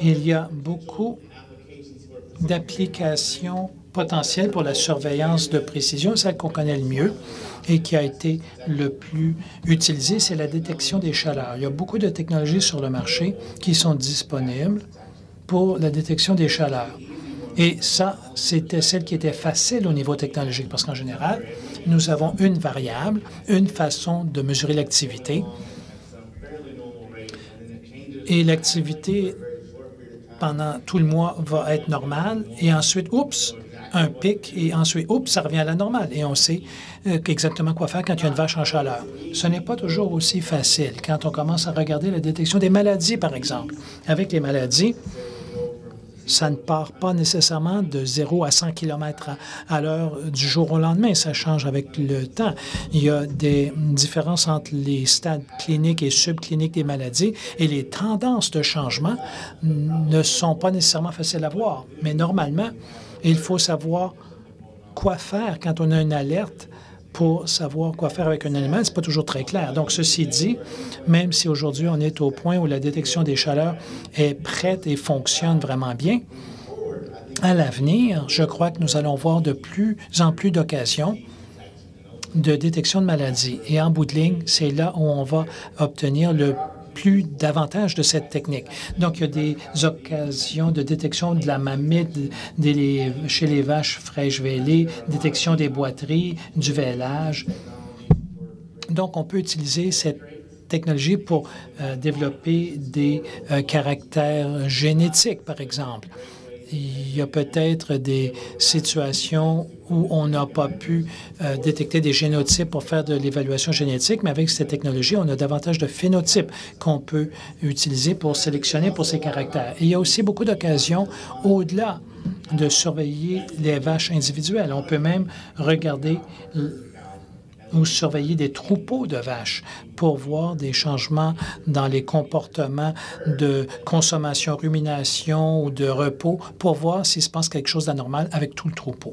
Il y a beaucoup d'applications potentielles pour la surveillance de précision. Celle qu'on connaît le mieux et qui a été le plus utilisée, c'est la détection des chaleurs. Il y a beaucoup de technologies sur le marché qui sont disponibles pour la détection des chaleurs. Et ça, c'était celle qui était facile au niveau technologique, parce qu'en général, nous avons une variable, une façon de mesurer l'activité. Et l'activité pendant tout le mois va être normale. Et ensuite, oups, un pic. Et ensuite, oups, ça revient à la normale. Et on sait exactement quoi faire quand il y a une vache en chaleur. Ce n'est pas toujours aussi facile quand on commence à regarder la détection des maladies, par exemple. Avec les maladies, ça ne part pas nécessairement de 0 à 100 km à l'heure du jour au lendemain. Ça change avec le temps. Il y a des différences entre les stades cliniques et subcliniques des maladies et les tendances de changement ne sont pas nécessairement faciles à voir. Mais normalement, il faut savoir quoi faire quand on a une alerte pour savoir quoi faire avec un animal. Ce n'est pas toujours très clair. Donc, ceci dit, même si aujourd'hui on est au point où la détection des chaleurs est prête et fonctionne vraiment bien, à l'avenir, je crois que nous allons voir de plus en plus d'occasions de détection de maladies. Et en bout de ligne, c'est là où on va obtenir le plus d'avantages de cette technique. Donc, il y a des occasions de détection de la mamite chez les vaches fraîches vêlées, détection des boiteries, du vêlage. Donc, on peut utiliser cette technologie pour développer des caractères génétiques, par exemple. Il y a peut-être des situations où on n'a pas pu détecter des génotypes pour faire de l'évaluation génétique, mais avec cette technologie, on a davantage de phénotypes qu'on peut utiliser pour sélectionner pour ces caractères. Et il y a aussi beaucoup d'occasions au-delà de surveiller les vaches individuelles. On peut même regarder ou surveiller des troupeaux de vaches pour voir des changements dans les comportements de consommation, rumination ou de repos, pour voir s'il se passe quelque chose d'anormal avec tout le troupeau.